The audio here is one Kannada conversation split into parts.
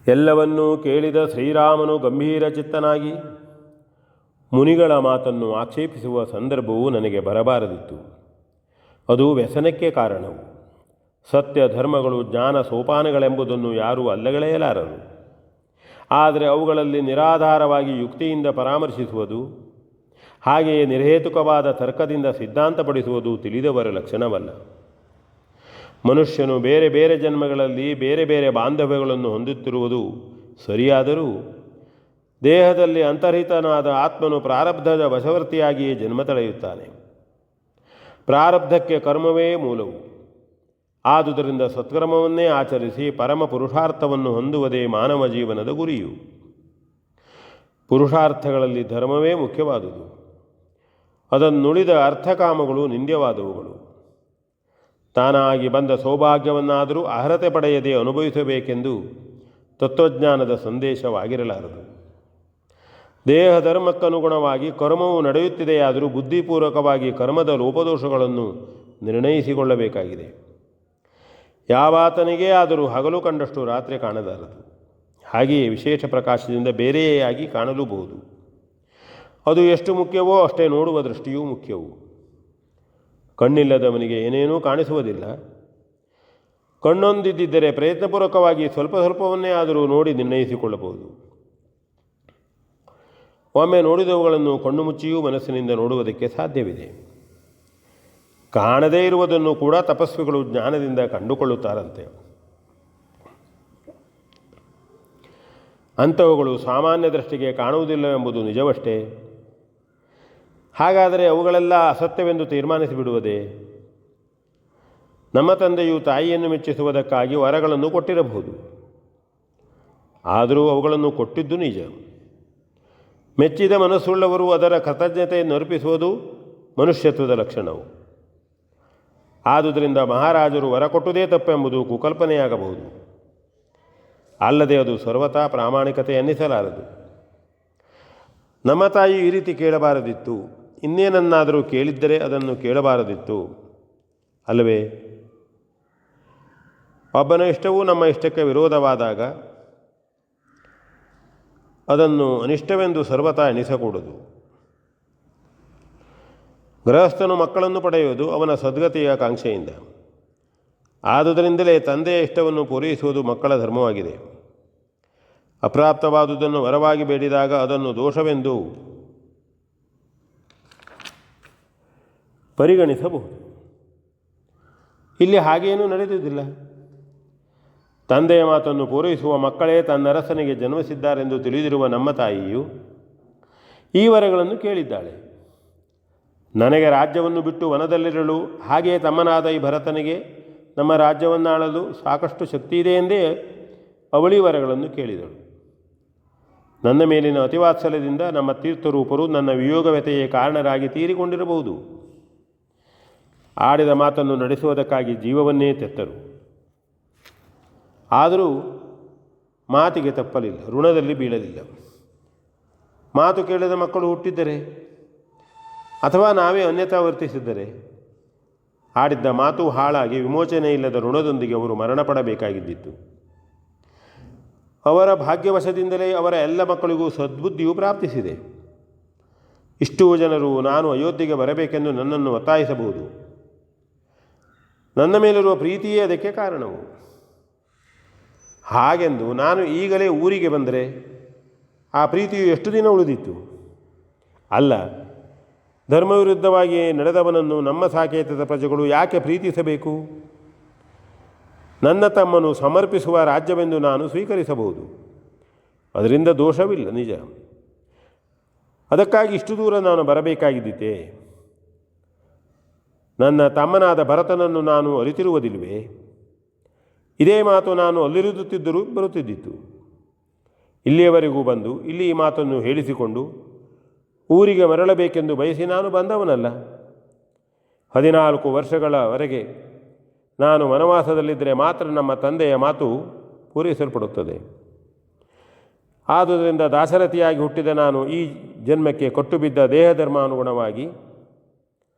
ಎಲ್ಲವನ್ನೂ ಕೇಳಿದ ಶ್ರೀರಾಮನು ಗಂಭೀರ ಚಿತ್ತನಾಗಿ ಮುನಿಗಳ ಮಾತನ್ನು ಆಕ್ಷೇಪಿಸುವ ಸಂದರ್ಭವು ನನಗೆ ಬರಬಾರದಿತ್ತು. ಅದು ವ್ಯಸನಕ್ಕೆ ಕಾರಣವು. ಸತ್ಯ ಧರ್ಮಗಳು ಜ್ಞಾನ ಸೋಪಾನಗಳೆಂಬುದನ್ನು ಯಾರೂ ಅಲ್ಲಗಳೆಯಲಾರರು. ಆದರೆ ಅವುಗಳಲ್ಲಿ ನಿರಾಧಾರವಾಗಿ ಯುಕ್ತಿಯಿಂದ ಪರಾಮರ್ಶಿಸುವುದು, ಹಾಗೆಯೇ ನಿರ್ಹೇತುಕವಾದ ತರ್ಕದಿಂದ ಸಿದ್ಧಾಂತಪಡಿಸುವುದು ತಿಳಿದವರ ಲಕ್ಷಣವಲ್ಲ. ಮನುಷ್ಯನು ಬೇರೆ ಬೇರೆ ಜನ್ಮಗಳಲ್ಲಿ ಬೇರೆ ಬೇರೆ ಬಾಂಧವ್ಯಗಳನ್ನು ಹೊಂದುತ್ತಿರುವುದು ಸರಿಯಾದರೂ ದೇಹದಲ್ಲಿ ಅಂತರ್ಹಿತನಾದ ಆತ್ಮನು ಪ್ರಾರಬ್ಧದ ವಶವರ್ತಿಯಾಗಿಯೇ ಜನ್ಮ ತಳೆಯುತ್ತಾನೆ. ಪ್ರಾರಬ್ಧಕ್ಕೆ ಕರ್ಮವೇ ಮೂಲವು. ಆದುದರಿಂದ ಸತ್ಕರ್ಮವನ್ನೇ ಆಚರಿಸಿ ಪರಮ ಪುರುಷಾರ್ಥವನ್ನು ಹೊಂದುವುದೇ ಮಾನವ ಜೀವನದ ಗುರಿಯು. ಪುರುಷಾರ್ಥಗಳಲ್ಲಿ ಧರ್ಮವೇ ಮುಖ್ಯವಾದುದು. ಅದನ್ನುಳಿದ ಅರ್ಥಕಾಮಗಳು ನಿಂದ್ಯವಾದವುಗಳು. ತಾನಾಗಿ ಬಂದ ಸೌಭಾಗ್ಯವನ್ನಾದರೂ ಅರ್ಹತೆ ಪಡೆಯದೆ ಅನುಭವಿಸಬೇಕೆಂದು ತತ್ವಜ್ಞಾನದ ಸಂದೇಶವಾಗಿರಲಾರದು. ದೇಹ ಧರ್ಮಕ್ಕನುಗುಣವಾಗಿ ಕರ್ಮವು ನಡೆಯುತ್ತಿದೆಯಾದರೂ ಬುದ್ಧಿಪೂರ್ವಕವಾಗಿ ಕರ್ಮದ ಲೋಪದೋಷಗಳನ್ನು ನಿರ್ಣಯಿಸಿಕೊಳ್ಳಬೇಕಾಗಿದೆ. ಯಾವಾತನಿಗೇ ಆದರೂ ಹಗಲು ಕಂಡಷ್ಟು ರಾತ್ರಿ ಕಾಣಲಾರದು. ಹಾಗೆಯೇ ವಿಶೇಷ ಪ್ರಕಾಶದಿಂದ ಬೇರೆಯಾಗಿ ಕಾಣಲೂಬಹುದು. ಅದು ಎಷ್ಟು ಮುಖ್ಯವೋ ಅಷ್ಟೇ ನೋಡುವ ದೃಷ್ಟಿಯೂ ಮುಖ್ಯವು. ಕಣ್ಣಿಲ್ಲದವನಿಗೆ ಏನೇನೂ ಕಾಣಿಸುವುದಿಲ್ಲ. ಕಣ್ಣೊಂದಿದ್ದರೆ ಪ್ರಯತ್ನಪೂರ್ವಕವಾಗಿ ಸ್ವಲ್ಪ ಸ್ವಲ್ಪವನ್ನೇ ಆದರೂ ನೋಡಿ ನಿರ್ಣಯಿಸಿಕೊಳ್ಳಬಹುದು. ಒಮ್ಮೆ ನೋಡಿದವುಗಳನ್ನು ಕಣ್ಣು ಮುಚ್ಚಿಯೂ ಮನಸ್ಸಿನಿಂದ ನೋಡುವುದಕ್ಕೆ ಸಾಧ್ಯವಿದೆ. ಕಾಣದೇ ಇರುವುದನ್ನು ಕೂಡ ತಪಸ್ವಿಗಳು ಜ್ಞಾನದಿಂದ ಕಂಡುಕೊಳ್ಳುತ್ತಾರಂತೆ. ಅಂಥವುಗಳು ಸಾಮಾನ್ಯ ದೃಷ್ಟಿಗೆ ಕಾಣುವುದಿಲ್ಲವೆಂಬುದು ನಿಜವಷ್ಟೇ. ಹಾಗಾದರೆ ಅವುಗಳೆಲ್ಲ ಅಸತ್ಯವೆಂದು ತೀರ್ಮಾನಿಸಿಬಿಡುವುದೇ? ನಮ್ಮ ತಂದೆಯು ತಾಯಿಯನ್ನು ಮೆಚ್ಚಿಸುವುದಕ್ಕಾಗಿ ವರಗಳನ್ನು ಕೊಟ್ಟಿರಬಹುದು. ಆದರೂ ಅವುಗಳನ್ನು ಕೊಟ್ಟಿದ್ದು ನಿಜ. ಮೆಚ್ಚಿದ ಮನಸ್ಸುಳ್ಳವರು ಅದರ ಕೃತಜ್ಞತೆಯನ್ನು ಅರ್ಪಿಸುವುದು ಮನುಷ್ಯತ್ವದ ಲಕ್ಷಣವು. ಆದುದರಿಂದ ಮಹಾರಾಜರು ವರ ಕೊಟ್ಟುದೇ ತಪ್ಪೆಂಬುದು ಕುಕಲ್ಪನೆಯಾಗಬಹುದು. ಅಲ್ಲದೆ ಅದು ಸರ್ವತಾ ಪ್ರಾಮಾಣಿಕತೆ ಅನ್ನಿಸಲಾರದು. ನಮ್ಮ ತಾಯಿ ಈ ರೀತಿ ಕೇಳಬಾರದಿತ್ತು, ಇನ್ನೇನನ್ನಾದರೂ ಕೇಳಿದ್ದರೆ ಅದನ್ನು ಕೇಳಬಾರದಿತ್ತು ಅಲ್ಲವೇ? ಒಬ್ಬನ ಇಷ್ಟವೂ ನಮ್ಮ ಇಷ್ಟಕ್ಕೆ ವಿರೋಧವಾದಾಗ ಅದನ್ನು ಅನಿಷ್ಟವೆಂದು ಸರ್ವತಾ ಎಣಿಸಕೂಡದು. ಗೃಹಸ್ಥನು ಮಕ್ಕಳನ್ನು ಪಡೆಯುವುದು ಅವನ ಸದ್ಗತಿಯ ಕಾಂಕ್ಷೆಯಿಂದ. ಆದುದರಿಂದಲೇ ತಂದೆಯ ಇಷ್ಟವನ್ನು ಪೂರೈಸುವುದು ಮಕ್ಕಳ ಧರ್ಮವಾಗಿದೆ. ಅಪ್ರಾಪ್ತವಾದುದನ್ನು ವರವಾಗಿ ಬೇಡಿದಾಗ ಅದನ್ನು ದೋಷವೆಂದು ಪರಿಗಣಿಸಬಹುದು. ಇಲ್ಲಿ ಹಾಗೇನೂ ನಡೆದುದಿಲ್ಲ. ತಂದೆಯ ಮಾತನ್ನು ಪೂರೈಸುವ ಮಕ್ಕಳೇ ತನ್ನರಸನಿಗೆ ಜನ್ಮಿಸಿದ್ದಾರೆಂದು ತಿಳಿದಿರುವ ನಮ್ಮ ತಾಯಿಯು ಈ ವರಗಳನ್ನು ಕೇಳಿದ್ದಾಳೆ. ನನಗೆ ರಾಜ್ಯವನ್ನು ಬಿಟ್ಟು ವನದಲ್ಲಿರಲು, ಹಾಗೆಯೇ ತಮ್ಮನಾದ ಈ ಭರತನಿಗೆ ನಮ್ಮ ರಾಜ್ಯವನ್ನಾಳಲು ಸಾಕಷ್ಟು ಶಕ್ತಿ ಇದೆ ಎಂದೇ ಅವಳಿ ವರಗಳನ್ನು ಕೇಳಿದಳು. ನನ್ನ ಮೇಲಿನ ಅತಿವಾತ್ಸಲ್ಯದಿಂದ ನಮ್ಮ ತೀರ್ಥರೂಪರು ನನ್ನ ವಿಯೋಗವ್ಯತೆಯೇ ಕಾರಣರಾಗಿ ತೀರಿಕೊಂಡಿರಬಹುದು. ಆಡಿದ ಮಾತನ್ನು ನಡೆಸುವುದಕ್ಕಾಗಿ ಜೀವವನ್ನೇ ತೆತ್ತರು. ಆದರೂ ಮಾತಿಗೆ ತಪ್ಪಲಿಲ್ಲ, ಋಣದಲ್ಲಿ ಬೀಳಲಿಲ್ಲ. ಮಾತು ಕೇಳಿದ ಮಕ್ಕಳು ಹುಟ್ಟಿದ್ದರೆ ಅಥವಾ ನಾವೇ ಅನ್ಯತಾ ವರ್ತಿಸಿದ್ದರೆ ಆಡಿದ್ದ ಮಾತು ಹಾಳಾಗಿ ವಿಮೋಚನೆ ಇಲ್ಲದ ಋಣದೊಂದಿಗೆ ಅವರು ಮರಣಪಡಬೇಕಾಗಿದ್ದಿತ್ತು. ಅವರ ಭಾಗ್ಯವಶದಿಂದಲೇ ಅವರ ಎಲ್ಲ ಮಕ್ಕಳಿಗೂ ಸದ್ಬುದ್ಧಿಯು ಪ್ರಾಪ್ತಿಸಿದೆ. ಇಷ್ಟೂ ಜನರು ನಾನು ಅಯೋಧ್ಯೆಗೆ ಬರಬೇಕೆಂದು ನನ್ನನ್ನು ಒತ್ತಾಯಿಸಬಹುದು. ನನ್ನ ಮೇಲಿರುವ ಪ್ರೀತಿಯೇ ಅದಕ್ಕೆ ಕಾರಣವು. ಹಾಗೆಂದು ನಾನು ಈಗಲೇ ಊರಿಗೆ ಬಂದರೆ ಆ ಪ್ರೀತಿಯು ಎಷ್ಟು ದಿನ ಉಳಿದಿತ್ತು? ಅಲ್ಲ, ಧರ್ಮವಿರುದ್ಧವಾಗಿ ನಡೆದವನನ್ನು ನಮ್ಮ ಸಾಕೇತದ ಪ್ರಜೆಗಳು ಯಾಕೆ ಪ್ರೀತಿಸಬೇಕು? ನನ್ನ ತಮ್ಮನು ಸಮರ್ಪಿಸುವ ರಾಜ್ಯವೆಂದು ನಾನು ಸ್ವೀಕರಿಸಬಹುದು. ಅದರಿಂದ ದೋಷವಿಲ್ಲ, ನಿಜ. ಅದಕ್ಕಾಗಿ ಇಷ್ಟು ದೂರ ನಾನು ಬರಬೇಕಾಗಿದ್ದಿತೆ. ನನ್ನ ತಮ್ಮನಾದ ಭರತನನ್ನು ನಾನು ಅರಿತಿರುವುದಿಲ್ವೇ? ಇದೇ ಮಾತು ನಾನು ಅಲ್ಲಿರುತ್ತಿದ್ದರೂ ಬರುತ್ತಿದ್ದಿತ್ತು. ಇಲ್ಲಿಯವರೆಗೂ ಬಂದು ಇಲ್ಲಿ ಈ ಮಾತನ್ನು ಹೇಳಿಸಿಕೊಂಡು ಊರಿಗೆ ಮರಳಬೇಕೆಂದು ಬಯಸಿ ನಾನು ಬಂದವನಲ್ಲ. 14 ವರ್ಷಗಳವರೆಗೆ ನಾನು ವನವಾಸದಲ್ಲಿದ್ದರೆ ಮಾತ್ರ ನಮ್ಮ ತಂದೆಯ ಮಾತು ಪೂರೈಸಲ್ಪಡುತ್ತದೆ. ಆದುದರಿಂದ ದಾಸರಥಿಯಾಗಿ ಹುಟ್ಟಿದ ನಾನು ಈ ಜನ್ಮಕ್ಕೆ ಕೊಟ್ಟುಬಿದ್ದ ದೇಹಧರ್ಮಾನುಗುಣವಾಗಿ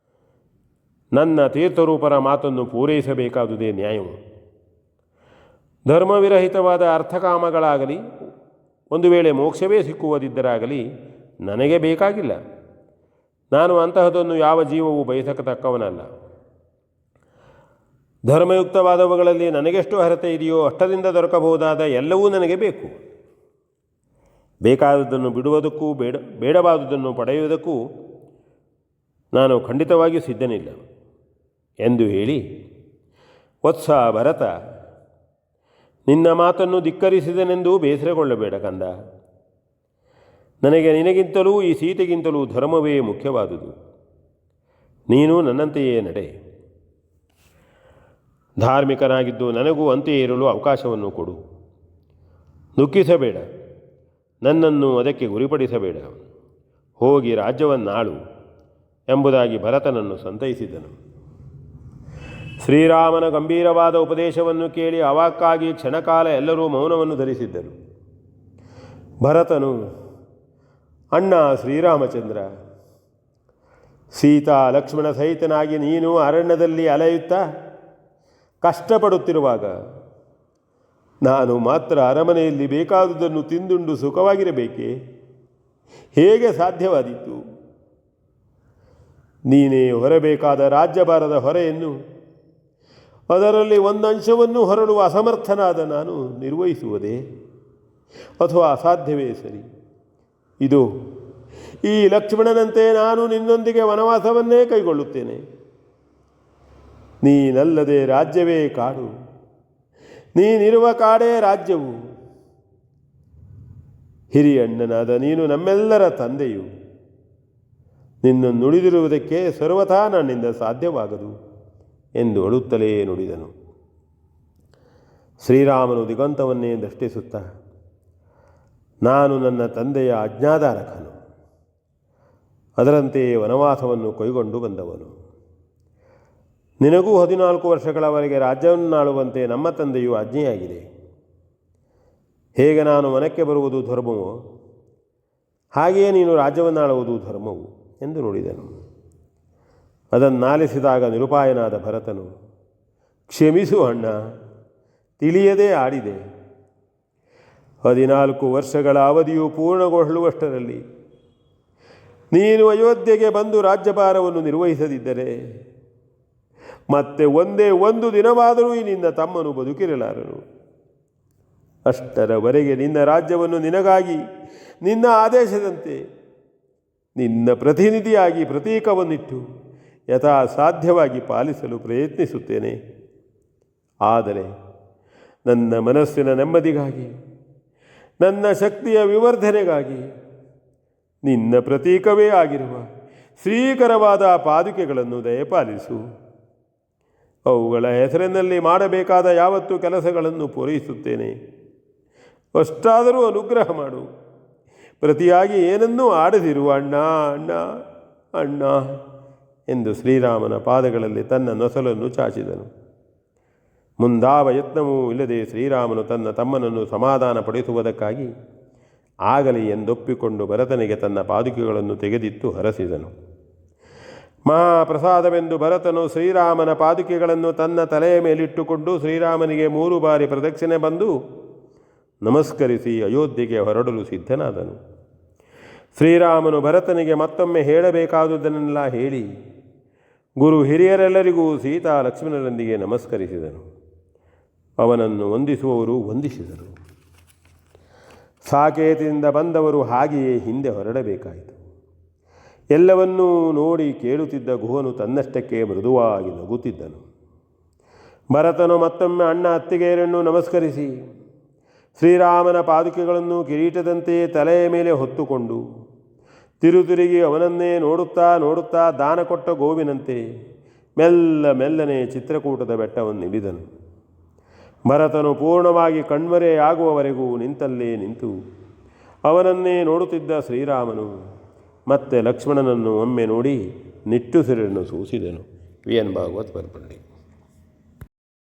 ನನ್ನ ತೀರ್ಥರೂಪರ ಮಾತನ್ನು ಪೂರೈಸಬೇಕಾದುದೇ ನ್ಯಾಯವು. ಧರ್ಮವಿರಹಿತವಾದ ಅರ್ಥಕಾಮಗಳಾಗಲಿ, ಒಂದು ವೇಳೆ ಮೋಕ್ಷವೇ ಸಿಕ್ಕುವುದಿದ್ದರಾಗಲಿ ನನಗೆ ಬೇಕಾಗಿಲ್ಲ. ನಾನು ಅಂತಹದನ್ನು ಯಾವ ಜೀವವು ಬಯಸತಕ್ಕವನಲ್ಲ. ಧರ್ಮಯುಕ್ತವಾದವುಗಳಲ್ಲಿ ನನಗೆಷ್ಟು ಅರ್ಹತೆ ಇದೆಯೋ ಅಷ್ಟರಿಂದ ದೊರಕಬಹುದಾದ ಎಲ್ಲವೂ ನನಗೆ ಬೇಕು. ಬೇಕಾದುದನ್ನು ಬಿಡುವುದಕ್ಕೂ ಬೇಡವಾದುದನ್ನು ಪಡೆಯುವುದಕ್ಕೂ ನಾನು ಖಂಡಿತವಾಗಿಯೂ ಸಿದ್ಧನಿಲ್ಲ ಎಂದು ಹೇಳಿ, ವತ್ಸ ಭರತ, ನಿನ್ನ ಮಾತನ್ನು ಧಿಕ್ಕರಿಸಿದನೆಂದು ಬೇಸರಗೊಳ್ಳಬೇಡ ಕಂದ. ನನಗೆ ನಿನಗಿಂತಲೂ ಈ ಸೀತೆಗಿಂತಲೂ ಧರ್ಮವೇ ಮುಖ್ಯವಾದುದು. ನೀನು ನನ್ನಂತೆಯೇ ನಡೆ. ಧಾರ್ಮಿಕನಾಗಿದ್ದು ನನಗೂ ಅಂತೆಯೇ ಇರಲು ಅವಕಾಶವನ್ನು ಕೊಡು. ದುಃಖಿಸಬೇಡ, ನನ್ನನ್ನು ಅದಕ್ಕೆ ಗುರಿಪಡಿಸಬೇಡ. ಹೋಗಿ ರಾಜ್ಯವನ್ನಾಳು ಎಂಬುದಾಗಿ ಭರತನನ್ನು ಸಂತೈಸಿದನು. ಶ್ರೀರಾಮನ ಗಂಭೀರವಾದ ಉಪದೇಶವನ್ನು ಕೇಳಿ ಅವಾಕ್ಕಾಗಿ ಕ್ಷಣಕಾಲ ಎಲ್ಲರೂ ಮೌನವನ್ನು ಧರಿಸಿದ್ದರು. ಭರತನು, ಅಣ್ಣ ಶ್ರೀರಾಮಚಂದ್ರ, ಸೀತಾ ಲಕ್ಷ್ಮಣ ಸಹಿತನಾಗಿ ನೀನು ಅರಣ್ಯದಲ್ಲಿ ಅಲೆಯುತ್ತಾ ಕಷ್ಟಪಡುತ್ತಿರುವಾಗ ನಾನು ಮಾತ್ರ ಅರಮನೆಯಲ್ಲಿ ಬೇಕಾದುದನ್ನು ತಿಂದುಂಡು ಸುಖವಾಗಿರಬೇಕೇ? ಹೇಗೆ ಸಾಧ್ಯವಾದೀತು? ನೀನೇ ಹೊರಬೇಕಾದ ರಾಜ್ಯಭಾರದ ಹೊರೆಯನ್ನು, ಅದರಲ್ಲಿ ಒಂದು ಅಂಶವನ್ನು ಹೊರಡುವ ಅಸಮರ್ಥನಾದ ನಾನು ನಿರ್ವಹಿಸುವುದೇ? ಅಥವಾ ಅಸಾಧ್ಯವೇ ಸರಿ. ಇದು ಈ ಲಕ್ಷ್ಮಣನಂತೆ ನಾನು ನಿನ್ನೊಂದಿಗೆ ವನವಾಸವನ್ನೇ ಕೈಗೊಳ್ಳುತ್ತೇನೆ. ನೀನಲ್ಲದೆ ರಾಜ್ಯವೇ ಕಾಡು, ನೀನಿರುವ ಕಾಡೇ ರಾಜ್ಯವು. ಹಿರಿಯಣ್ಣನಾದ ನೀನು ನಮ್ಮೆಲ್ಲರ ತಂದೆಯು. ನಿನ್ನ ನುಡಿದಿರುವುದಕ್ಕೆ ಸರ್ವಥಾ ನನ್ನಿಂದ ಸಾಧ್ಯವಾಗದು ಎಂದು ಅಳುತ್ತಲೇ ನುಡಿದನು. ಶ್ರೀರಾಮನು ದಿಗಂತವನ್ನೇ ದೃಷ್ಟಿಸುತ್ತಾ, ನಾನು ನನ್ನ ತಂದೆಯ ಆಜ್ಞಾಧಾರಕನು, ಅದರಂತೆಯೇ ವನವಾಸವನ್ನು ಕೈಗೊಂಡು ಬಂದವನು. ನಿನಗೂ 14 ವರ್ಷಗಳವರೆಗೆ ರಾಜ್ಯವನ್ನಾಳುವಂತೆ ನಮ್ಮ ತಂದೆಯು ಆಜ್ಞೆಯಾಗಿದೆ. ಹೇಗೆ ನಾನು ವನಕ್ಕೆ ಬರುವುದು ಧರ್ಮವೋ ಹಾಗೆಯೇ ನೀನು ರಾಜ್ಯವನ್ನಾಳುವುದು ಧರ್ಮವು ಎಂದು ನುಡಿದನು. ಅದನ್ನಾಲಿಸಿದಾಗ ನಿರುಪಾಯನಾದ ಭರತನು, ಕ್ಷಮಿಸು ಅಣ್ಣ, ತಿಳಿಯದೇ ಆಡಿದೆ. 14 ವರ್ಷಗಳ ಅವಧಿಯು ಪೂರ್ಣಗೊಳ್ಳುವಷ್ಟರಲ್ಲಿ ನೀನು ಅಯೋಧ್ಯೆಗೆ ಬಂದು ರಾಜ್ಯಭಾರವನ್ನು ನಿರ್ವಹಿಸದಿದ್ದರೆ ಮತ್ತೆ ಒಂದೇ ಒಂದು ದಿನವಾದರೂ ಈ ನಿನ್ನ ತಮ್ಮನು ಬದುಕಿರಲಾರನು. ಅಷ್ಟರವರೆಗೆ ನಿನ್ನ ರಾಜ್ಯವನ್ನು ನಿನಗಾಗಿ ನಿನ್ನ ಆದೇಶದಂತೆ ನಿನ್ನ ಪ್ರತಿನಿಧಿಯಾಗಿ ಪ್ರತೀಕವನ್ನಿಟ್ಟು ಯಥಾ ಸಾಧ್ಯವಾಗಿ ಪಾಲಿಸಲು ಪ್ರಯತ್ನಿಸುತ್ತೇನೆ. ಆದರೆ ನನ್ನ ಮನಸ್ಸಿನ ನೆಮ್ಮದಿಗಾಗಿ, ನನ್ನ ಶಕ್ತಿಯ ವಿವರ್ಧನೆಗಾಗಿ ನಿನ್ನ ಪ್ರತೀಕವೇ ಆಗಿರುವ ಶ್ರೀಕರವಾದ ಪಾದುಕೆಗಳನ್ನು ದಯಪಾಲಿಸು. ಅವುಗಳ ಹೆಸರಿನಲ್ಲಿ ಮಾಡಬೇಕಾದ ಯಾವತ್ತು ಕೆಲಸಗಳನ್ನು ಪೂರೈಸುತ್ತೇನೆ. ಅಷ್ಟಾದರೂ ಅನುಗ್ರಹ ಮಾಡು. ಪ್ರತಿಯಾಗಿ ಏನನ್ನೂ ಆಡದಿರುವ ಅಣ್ಣ ಅಣ್ಣ ಅಣ್ಣ ಎಂದು ಶ್ರೀರಾಮನ ಪಾದಗಳಲ್ಲಿ ತನ್ನ ನೊಸಲನ್ನು ಚಾಚಿದನು. ಮುಂದಾವ ಯತ್ನವೂ ಇಲ್ಲದೆ ಶ್ರೀರಾಮನು ತನ್ನ ತಮ್ಮನನ್ನು ಸಮಾಧಾನಪಡಿಸುವುದಕ್ಕಾಗಿ ಆಗಲಿ ಎಂದೊಪ್ಪಿಕೊಂಡು ಭರತನಿಗೆ ತನ್ನ ಪಾದುಕೆಗಳನ್ನು ತೆಗೆದಿತ್ತು ಹರಸಿದನು. ಮಹಾಪ್ರಸಾದವೆಂದು ಭರತನು ಶ್ರೀರಾಮನ ಪಾದುಕೆಗಳನ್ನು ತನ್ನ ತಲೆಯ ಮೇಲಿಟ್ಟುಕೊಂಡು ಶ್ರೀರಾಮನಿಗೆ 3 ಬಾರಿ ಪ್ರದಕ್ಷಿಣೆ ಬಂದು ನಮಸ್ಕರಿಸಿ ಅಯೋಧ್ಯೆಗೆ ಹೊರಡಲು ಸಿದ್ಧನಾದನು. ಶ್ರೀರಾಮನು ಭರತನಿಗೆ ಮತ್ತೊಮ್ಮೆ ಹೇಳಬೇಕಾದುದನ್ನೆಲ್ಲ ಹೇಳಿ ಗುರು ಹಿರಿಯರೆಲ್ಲರಿಗೂ ಸೀತಾ ಲಕ್ಷ್ಮಣರೊಂದಿಗೆ ನಮಸ್ಕರಿಸಿದನು. ಅವನನ್ನು ವಂದಿಸುವವರು ವಂದಿಸಿದರು. ಸಾಕೇತಿನಿಂದ ಬಂದವರು ಹಾಗೆಯೇ ಹಿಂದೆ ಹೊರಡಬೇಕಾಯಿತು. ಎಲ್ಲವನ್ನೂ ನೋಡಿ ಕೇಳುತ್ತಿದ್ದ ಗುಹನು ತನ್ನಷ್ಟಕ್ಕೆ ಮೃದುವಾಗಿ ನಗುತ್ತಿದ್ದನು. ಭರತನು ಮತ್ತೊಮ್ಮೆ ಅಣ್ಣ ಅತ್ತಿಗೆಯರನ್ನು ನಮಸ್ಕರಿಸಿ ಶ್ರೀರಾಮನ ಪಾದುಕೆಗಳನ್ನು ಕಿರೀಟದಂತೆ ತಲೆಯ ಮೇಲೆ ಹೊತ್ತುಕೊಂಡು ತಿರುತಿರುಗಿ ಅವನನ್ನೇ ನೋಡುತ್ತಾ ನೋಡುತ್ತಾ ದಾನ ಕೊಟ್ಟ ಗೋವಿನಂತೆ ಮೆಲ್ಲನೆ ಚಿತ್ರಕೂಟದ ಬೆಟ್ಟವನ್ನು ಇಳಿದನು. ಭರತನು ಪೂರ್ಣವಾಗಿ ಕಣ್ಮರೆಯಾಗುವವರೆಗೂ ನಿಂತಲ್ಲೇ ನಿಂತು ಅವನನ್ನೇ ನೋಡುತ್ತಿದ್ದ ಶ್ರೀರಾಮನು ಮತ್ತೆ ಲಕ್ಷ್ಮಣನನ್ನು ಒಮ್ಮೆ ನೋಡಿ ನಿಟ್ಟುಸಿರನ್ನು ಸೂಸಿದನು. V N Bhagwat ಬರ್ಪಳ್ಳಿ.